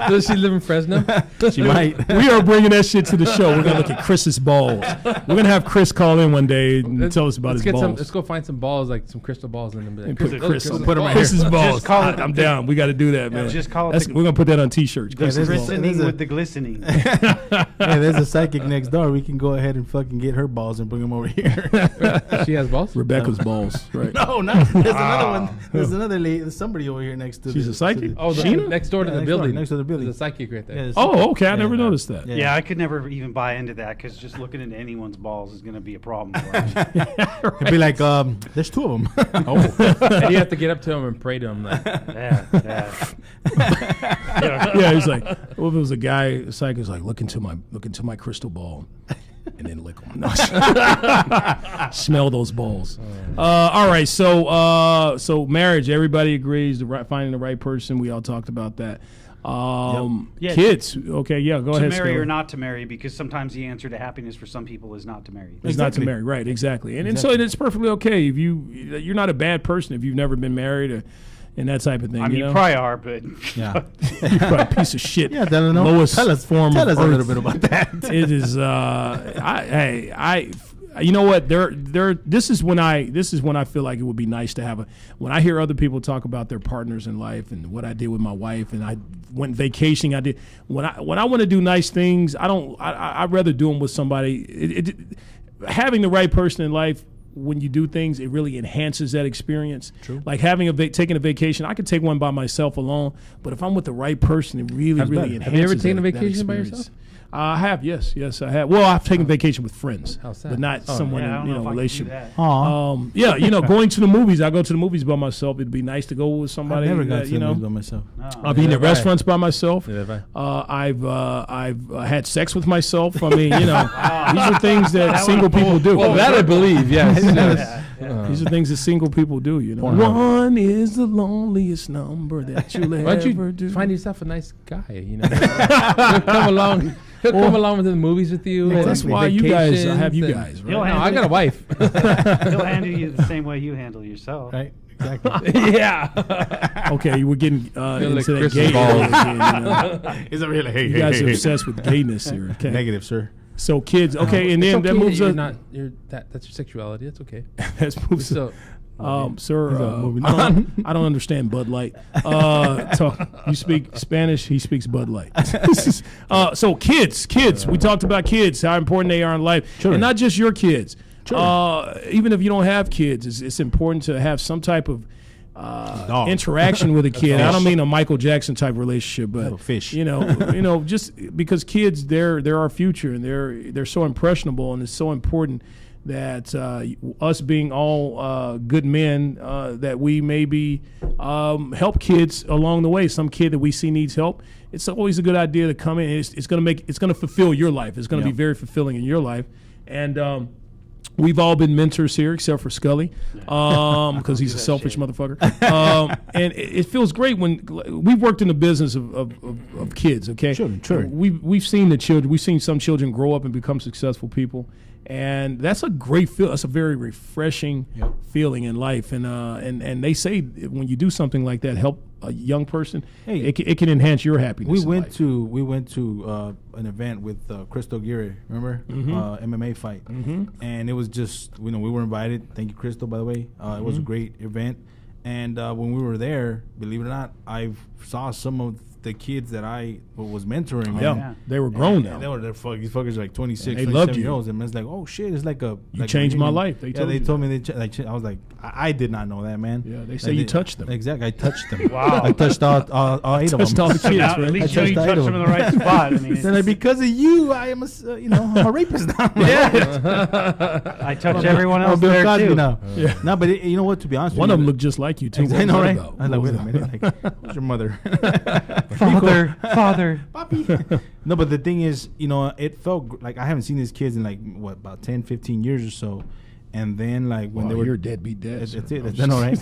does she live in Fresno? She might. We are bringing that shit to the show. We're gonna look at Chris's balls. We're gonna have Chris call in one day and tell us about his balls. Let's go find some balls, like some crystal balls, and then be like, And put "Look, Chris, Chris's put him balls." Chris's balls. Just call it I'm down. We got to do that, man. just call it the- We're gonna put that on T-shirts. The Chris's balls. glistening there's a- with the glistening. Hey, there's a psychic next door. We can go ahead and fucking get her balls and bring them over here. She has balls. Rebecca's balls, right? No, not. There's another one. There's another lady. There's somebody over here next to. She's a psychic? Oh, Sheena? next door to the next door, building. next to the building. There's a psychic right there. Yeah, Oh, okay. I never noticed that. Yeah, I could never even buy into that because just looking into anyone's balls is going to be a problem for me. It'd be like, there's two of them. And you have to get up to him and pray to him. Like, Yeah. Yeah, he's like, well, if it was a guy, a psychic's like, look into my crystal ball, and then lick them. No. Smell those balls. All right, so marriage. Everybody agrees. Finding the right person. We all talked about that. Yeah. Kids. Okay, yeah. Go To ahead. marry Skylar. or not to marry, because sometimes the answer to happiness for some people is not to marry. It's not to Exactly. marry, right? Exactly, and so it's perfectly okay if you're not a bad person if you've never been married or, and that type of thing. I mean, you know? probably are, but Yeah. You're probably a piece of shit. Yeah, Delano. Lowest Tell us form Tell of us a little earth. bit about that. It is. You know what? This is when I feel like it would be nice to have when I hear other people talk about their partners in life and what I did with my wife and I went vacationing. I did when I want to do nice things. I'd rather do them with somebody. Having the right person in life. When you do things, it really enhances that experience. True. Like taking a vacation, I could take one by myself alone, but if I'm with the right person, it really enhances. Have you ever taken a that vacation by experience. yourself? I have, yes, I have. Well, I've taken vacation with friends, How sad. but not someone yeah, I don't in know if I can do relationship. that. Aw. Yeah, going to the movies. I go to the movies by myself. It'd be nice to go with somebody. I've never got that, to you the know. movies by myself. I've eaten at Neither have I. restaurants by myself. Neither have I've had sex with myself. I mean, these are things that single people do. Well, that I believe, yes. These are things that single people do. You know, Pornhub. one is the loneliest number that you'll Why don't ever you do. find yourself a nice guy? You know, he'll come along. He'll come along with the movies with you. and That's why you guys vacations have you and- guys, He'll right? No, I got a wife. He'll handle you the same way you handle yourself. Right? Exactly. Yeah. Okay, we're getting like into that Chris's gay balls. again, you know. Is it really? Hey, You guys are obsessed with gayness here. Okay. Negative, sir. So kids, okay, and It's then okay that moves you're us. not. That's your sexuality. It's okay. That moves So, sir, moving I don't understand Bud Light. You speak Spanish. He speaks Bud Light. So kids. We talked about kids, how important they are in life, and not just your kids. Even if you don't have kids, it's important to have some type of interaction with a kid. I don't mean a Michael Jackson type relationship, but a fish. just because kids, they're our future, and they're so impressionable, and it's so important that us being all good men, that we maybe help kids along the way. Some kid that we see needs help. It's always a good idea to come in. It's going to fulfill your life. It's going to be very fulfilling in your life, and. We've all been mentors here, except for Scully, because he's a selfish motherfucker. And it feels great when we've worked in the business of kids. Okay, Children. We've seen the children. We've seen some children grow up and become successful people, and that's a great feel. That's a very refreshing feeling in life. And they say when you do something like that, help a young person, it can enhance your happiness. We in went life. to an event with Chris Aguirre, remember? MMA fight. And it was just, we were invited. Thank you, Crystal, by the way. It was a great event. And when we were there, believe it or not, I saw some of the kids that I was mentoring. man. Yeah, they were grown And now. these fuckers are like 26, And they 27 loved you. years old. And it's like, oh shit, it's like a. You like changed a my reunion. life. They told they you told me I was like, I did not know that, man. Yeah, they Like, say you touched them. Exactly, I touched them. Wow. I touched all 8 of Touched them. all the kids, Now, right? at least I you touched touched the them in item. the right spot. I mean, They're like, because of you, I am a rapist now. I touch everyone else Bill there Cosby too. now. No, but you know what? To be honest, One with of them you, looked just like you too. I know, What was right? that about? I was like, What wait a was minute. Like, who's your mother? Father. No, but the thing is, it felt like I haven't seen these kids in like about 10, 15 years or so, and then like when they were you're deadbeat dad. that's it. That's all right.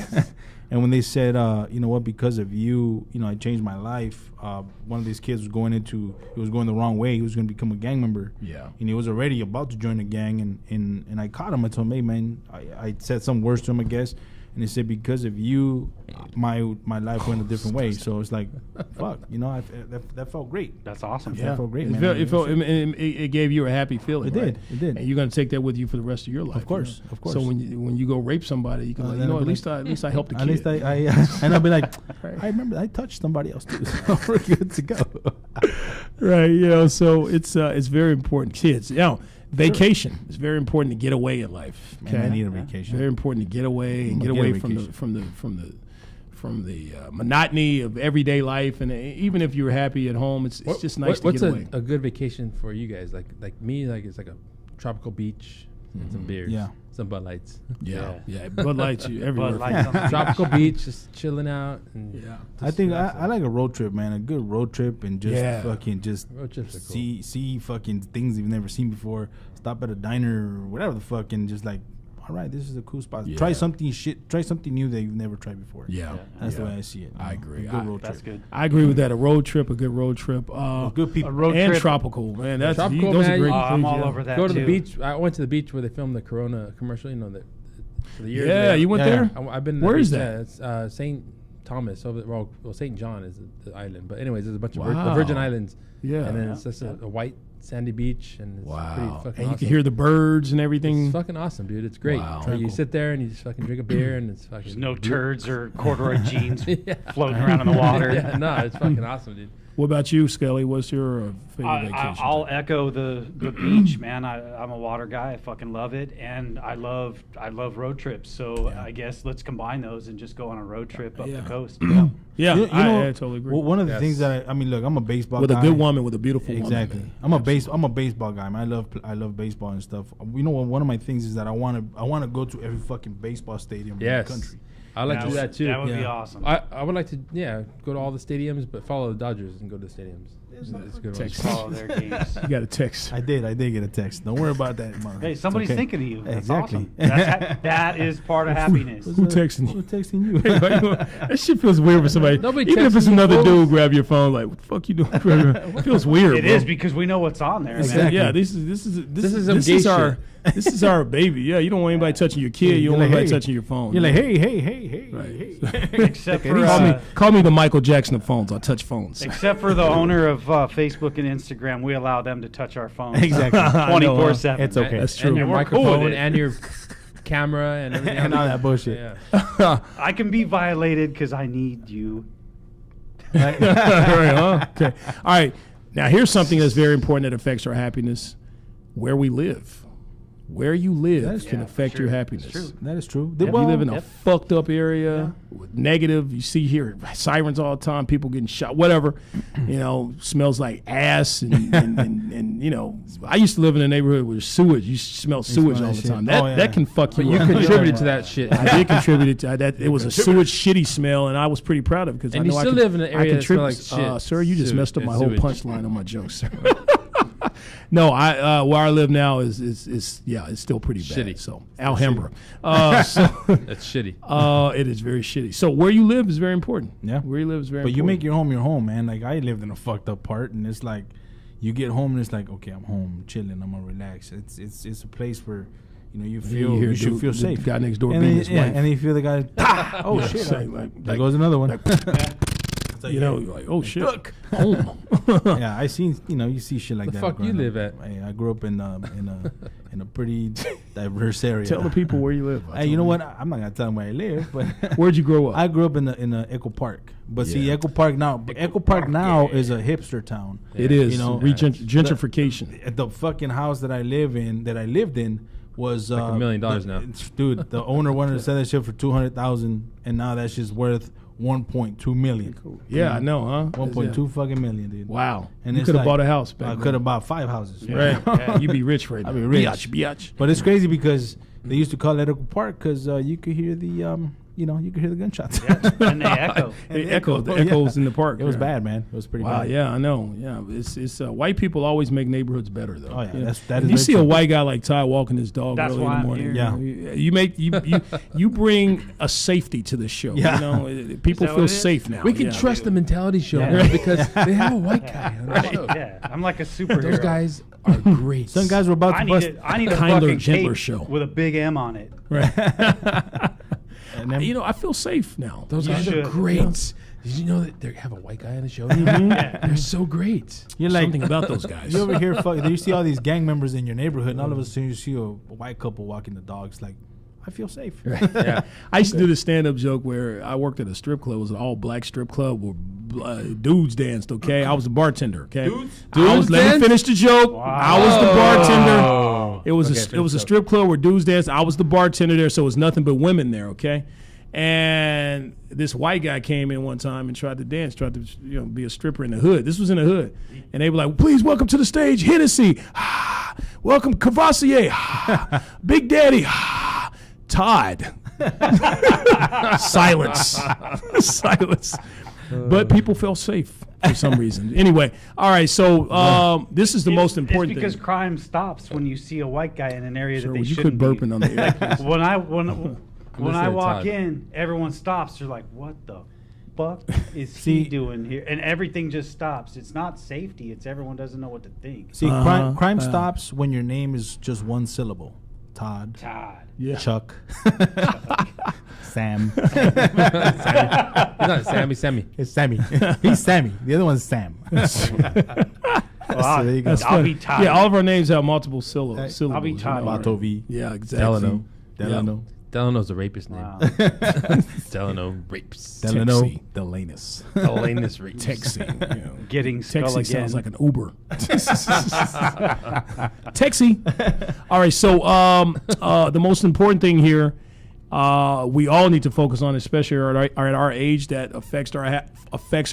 And when they said, you know what, because of you, I changed my life. One of these kids was going the wrong way. He was going to become a gang member. Yeah. And he was already about to join a gang, and I caught him. I told him, hey man, I said some words to him, I guess. And he said, because of you, my life went a different way. So it's like, fuck, that felt great. That's awesome. Yeah. That felt great, It man. It gave you a happy feeling. It did. And you're gonna take that with you for the rest of your life. Of course. So when you go rape somebody, you can at least I helped the At kid. least and I'll be like, I remember I touched somebody else too, so we're good to go. Right. So it's very important. Kids, vacation is very important to get away in life. Man, I need a vacation. Very important to get away and I'm get gonna away get a from the monotony of everyday life. And even if you're happy at home, it's just nice to get away. What's a good vacation for you guys? Like me, like it's like a tropical beach and some beers, some Bud Lights. Yeah. Bud Lights, you everywhere. Bud Lights on the Tropical beach, just chilling out. And I think I like a road trip, man. A good road trip and just fucking just Road trips are cool. see fucking things you've never seen before. Stop at a diner or whatever the fuck and just like, all right, this is a cool spot. Yeah. Try something new that you've never tried before. Yeah. That's the way I see it. I agree. A good road That's trip. good. I agree with that. A road trip, a good road trip. Good people. A road and trip. tropical, man. Those Tropical, are man, great. I'm things, all yeah. over that. Go to too. the beach. I went to the beach where they filmed the Corona commercial. For the years. Yeah, you went there? I've been. To Where the is beach, that? Yeah, it's St. Thomas over. Well, St. John is the island. But anyways, there's a bunch of Wow. the Virgin Islands. Yeah. And then it's just a white sandy beach, and it's pretty Wow. fucking And you awesome. can hear the birds and everything. It's fucking awesome, dude. It's great. Wow. You sit there and you just fucking drink a beer, and it's fucking. There's no turds or corduroy jeans Yeah. floating around in the water. Yeah, no, it's fucking awesome, dude. What about you, Skelly? What's your favorite vacation? I'll echo the beach, man. I'm a water guy. I fucking love it, and I love road trips. So I guess let's combine those and just go on a road trip up the coast. Yeah, You know, I totally agree. Well, one of the Yes. things that I mean, look, I'm a baseball with guy. a good woman, with a beautiful Exactly. woman. I'm a baseball guy, man. I love baseball and stuff. You know what? One of my things is that I want to go to every fucking baseball stadium Yes. in the country. I like to do that too. That would be Yeah. awesome. I would like to, go to all the stadiums, but follow the Dodgers and go to the stadiums. It's a good one. Texas. Follow their games. You got a text. I did get a text. Don't worry about that, man. Hey, It's somebody's okay. thinking of you. That's Exactly. awesome. That is part of happiness. Who texting you? Who's texting you? That shit feels weird for somebody. Nobody Even if texts it's me, another fools. dude, grab your phone like, what the fuck you doing? It feels weird. It bro. is because we know what's on there. Exactly. Man. Yeah, this is some gay our this is our baby. Yeah, you don't want anybody touching your kid. You don't want anybody touching your phone. You're like, hey. Right. Except for Call me the Michael Jackson of phones. I touch phones. except for the owner of Facebook and Instagram, we allow them to touch our phones. Exactly. 24/7. It's okay. That's true. And your We're cool with microphone it. and your camera and everything. And all that bullshit. Yeah. I can be violated because I need you. Right, huh? Okay. All right. Now here's something that's very important that affects our happiness: where we live. Where you live can affect your happiness. True. That is true. If you live in a Yep. fucked up area with negative, you see here sirens all the time, people getting shot, whatever, smells like ass and I used to live in a neighborhood where sewage. You smell sewage smell all that the time. shit. That Oh, yeah. that can fuck you. You up. contributed to that shit. I did contribute to that. It was a sewage shitty smell, and I was pretty proud of it because I And know you I still could- live in an area I that smell contribute. like shit. Sir, you just Sewage messed up and my whole sewage. punchline on my jokes, sir. No, where I live now is it's still pretty bad. Shitty. So Alhambra. That's shitty. It is very shitty. So where you live is very important. Yeah. Where you live is very But important. you make your home, man. Like I lived in a fucked up part, and it's like you get home and it's like, okay, I'm home, chilling, I'm gonna relax. It's a place where you feel hear you should dude- feel the safe. guy next door and beating then, his yeah, wife. and then you feel the guy. Oh Yeah, shit! say, There goes another one. It's like, you're like, oh shit. Look. Home. yeah, I seen you see shit like The that. fuck you growing live up. at? I grew up in a pretty diverse area. Tell the people where you live. Hey, you know what? I'm not gonna tell them where I live, but Where'd you grow up? I grew up in the Echo Park. But see, Yeah. Echo Park now is a hipster town. It is. Gentrification. The fucking house that I lived in was Like $1 million now. Dude, the owner wanted to sell that shit for $200,000, and now that shit's worth 1.2 million. Yeah, I know, huh? 1.2 fucking million, dude. Wow. And you it's could have like- bought a house back I then. could have bought 5 houses. Right. Yeah, you'd be rich right now. I'd be rich. Biatch. But it's crazy because they used to call it Echo Park because you could hear the you could hear the gunshots. And they echo. It echoed. The echoes in the park. It was Yeah. bad, man. It was pretty Wow, bad. yeah, I know. Yeah, it's white people always make neighborhoods better, though. Oh, yeah, You know? that If is you very see a true. white guy like Ty walking his dog That's early in why the I'm morning, here. you make you bring a safety to the show. Yeah. You know, people that what feel it is? safe now. We can yeah. trust the mentality show Yeah. man, because they have a white guy on the show. Yeah, I'm like a superhero. Those guys are great. Some guys were about I to need bust. I need a Kinder, fucking gentler cape show. with a big M on it. And then, You know, I feel safe now. Those You guys are should. great. Did you know that they have a white guy on the show? They're so great. you're like, Something about those guys. you over here, you see all these gang members in your neighborhood, and all of a sudden you see a white couple walking the dogs. Like, I feel safe. Yeah. I used to do this stand-up joke where I worked at a strip club. It was an all-black strip club where dudes danced, okay? I was the bartender, okay? Dudes Dudes let me danced? finish the joke. I was the bartender. Oh. It was Okay, it was a strip club where dudes danced. I was the bartender there, so it was nothing but women there, okay? And this white guy came in one time and tried to dance, tried to be a stripper in the hood. This was in the hood. And they were like, please welcome to the stage, Hennessy. Welcome, Cavassier. Big Daddy. Todd. Silence. Silence. But people felt safe for some reason. Anyway, all right, so this is the most important It's because thing. crime stops when you see a white guy in an area Sir, that they would you shouldn't quit be. burping on the air, please? When I listening, walk Todd. in, everyone stops. They're like, "What the fuck is See- he doing here?" And everything just stops. It's not safety. It's everyone doesn't know what to think. See, crime stops when your name is just one syllable. Todd, Todd. Yeah. Chuck, Sam. He's not Sammy. It's Sammy. He's Sammy. The other one's Sam. Well, there you go. That's I'll funny. be Todd. Yeah, all of our names have multiple syllables. I'll be you know, Todd. right? Bato V. Yeah, exactly. Delano. Delano. Delano's a rapist name. Wow. Delano rapes. Delano. Texi. Delanus. Delanus rapes. Texi. You know. Getting skull Texi again. sounds like an Uber. Texi. All right, so the most important thing here, we all need to focus on, especially at our age, that affects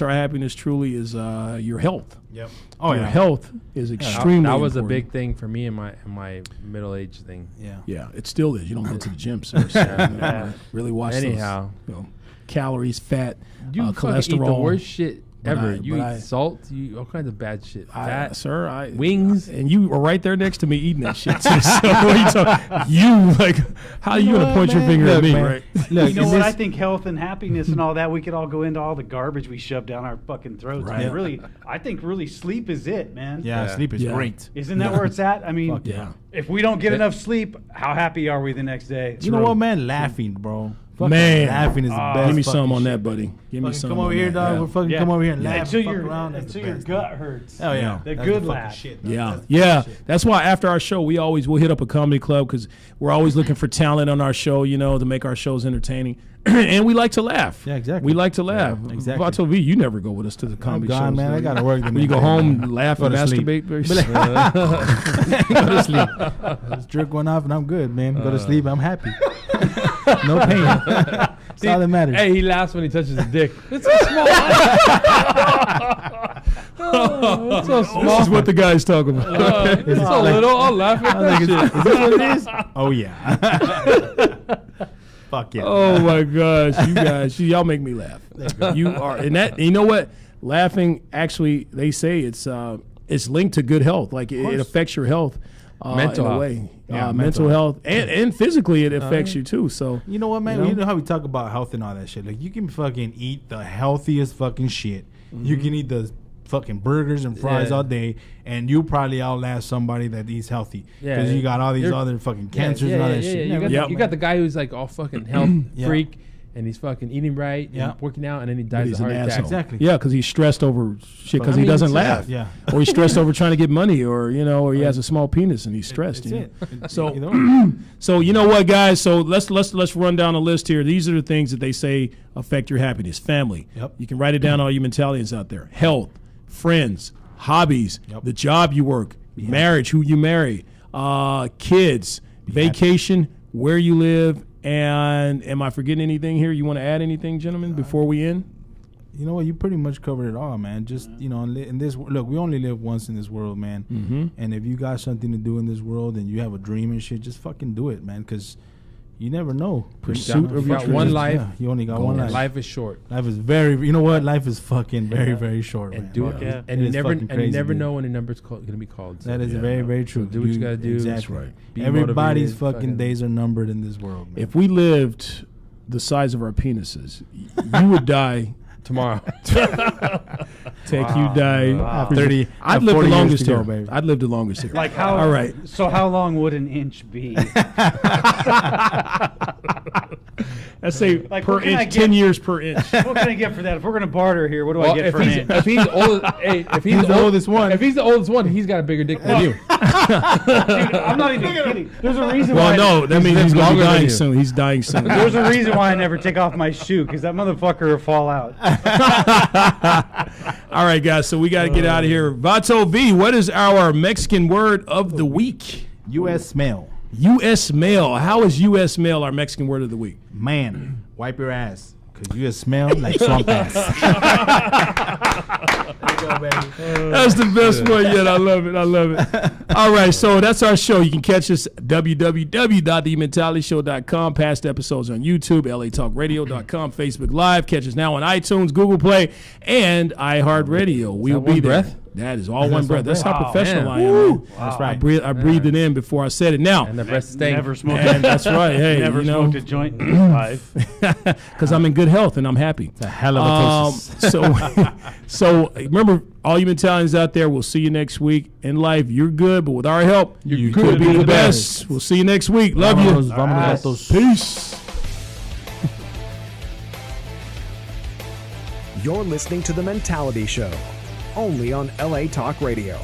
our happiness truly, is your health. Yep. Your health is extremely That was a important. big thing for me in my middle age thing. Yeah. Yeah, it still is. You don't go to the gym, sir. So, you know, really watch Anyhow. those, calories, fat, You fucking cholesterol. eat the worst shit But ever. I- you but eat I- salt. You all kinds of bad shit. Fat. Sir, wings. and you were right there next to me eating that shit. So what are you talking? You like how are you gonna point your finger at me, right? Look, You know in what? this- I think health and happiness and all that, we could all go into all the garbage we shove down our fucking throats. Right. Right. Really, I think really sleep is it, man. Yeah, Yeah. sleep is Yeah. great. Isn't that where it's at? I mean, Fuck yeah. if we don't get enough sleep, how happy are we the next day? You know what, man? Laughing, bro. Fucking Man. laughing is the best. Give me fucking some on shit. that, buddy. Give me Fucking some. come over on here, that. dog. Yeah. We'll fucking Yeah. come over here and laugh. Until fuck your around. That's the your best. gut hurts. Oh yeah, The That's good fucking laugh. shit, dog. Yeah, That's the yeah. shit. That's why after our show, we'll hit up a comedy club because we're always looking for talent on our show, to make our shows entertaining, and we like to laugh. Yeah, exactly. We like to laugh. Yeah, exactly. Vato V, you never go with us to the I'm comedy gone, shows. man. do I you? gotta work the When you go next day, home, man. laugh Go and to sleep. masturbate. Very Go to sleep. Just jerk one off and I'm good, man. Go to sleep. I'm happy. No pain. That's all that matters. Hey, he laughs when he touches his dick. It's so small. Oh, it's so small. This is what the guys talk about. It's so little. I'll laugh at that shit. Is this what it is? Oh yeah. Fuck yeah. Oh my gosh, you guys, y'all make me laugh. You are, and that, you know what? Laughing, actually, they say it's linked to good health. Like it affects your health. Mental in a health. way. Yeah, mental health and physically it affects you too. So You know what, man? You You know? know how we talk about health and all that shit. Like, you can fucking eat the healthiest fucking shit. You can eat the fucking burgers and fries Yeah. all day, and you probably outlast somebody that eats healthy. Yeah. Because you got all these You're- other fucking cancers and all that shit. You got the guy who's like all fucking health Yeah. freak, and he's fucking eating right, Yeah. and working out, and then he but dies he's of an heart attack. asshole. Exactly. Yeah, because he's stressed over shit because I he mean, doesn't it's laugh. yeah. Or he's stressed over trying to get money, or or he has a small penis and he's stressed. That's you know? it. So- You know? So you know what, guys? So let's run down a list here. These are the things that they say affect your happiness. Family. Yep. You can write it down. All you mentalians out there. Health, friends, hobbies, Yep. the job you work, marriage, who you marry, kids, vacation, where you live, and am I forgetting anything here? You want to add anything, gentlemen, before we end? You know what? You pretty much covered it all, man. Just, in this, look, we only live once in this world, man. Mm-hmm. And if you got something to do in this world and you have a dream and shit, just fucking do it, man. Because, You never know. Pursuit of You your got one dreams. life. Yeah, you only got one life. Life is short. Life is very. You know what? Life is fucking very short, And man. do it. Yeah. And It you is never fucking and you crazy, never dude. know when a number's going to be called. So That is Yeah. very true. do what you gotta do. Exactly. That's right. be Everybody's motivated, fucking days are numbered in this world. Man. If we lived the size of our penises, you would die. tomorrow. Take you die. Wow. 30, I'd live the 40 years longest to go, here. baby. I'd live the longest here. Like how? All right. So how long would an inch be? Let's say Like, per what can I inch, get? 10 years per inch. What can I get for that? If we're gonna barter here, what do I get for an inch? if he's old, hey, if he's the oldest one. if he's the oldest one, he's got a bigger dick than you. Dude, I'm not even kidding. There's a reason Well, why. no, that means lives he's going to longer be than dying you. soon. He's dying soon. There's a reason why I never take off my shoe because that motherfucker will fall out. All right, guys, so we got to get out of here. Vato V, what is our Mexican word of the week? U.S. mail. U.S. mail. How is U.S. mail our Mexican word of the week? Man, wipe your ass. Because you smell like swamp ass. There you go, baby. That's the best one yet. I love it. I love it. All right, so that's our show. You can catch us at www.thementalityshow.com. Past episodes on YouTube, latalkradio.com, Facebook Live. Catch us now on iTunes, Google Play, and iHeartRadio. We'll one be there. breath? That is all one breath. That's how Wow, professional man. I am. Man. That's I right. breathed it in before I said it. Now, And the breast stink. Never smoked. and that's right. Hey, Never you know, smoked a joint in his life. because I'm in good health and I'm happy. It's a hell of a toast. So remember, all you Mentalians out there, we'll see you next week. In life, you're good, but with our help, you could be the best. We'll see you next week. Love you. Vámonos, vámonos, vatos. Peace. You're listening to The Mentality Show, only on LA Talk Radio.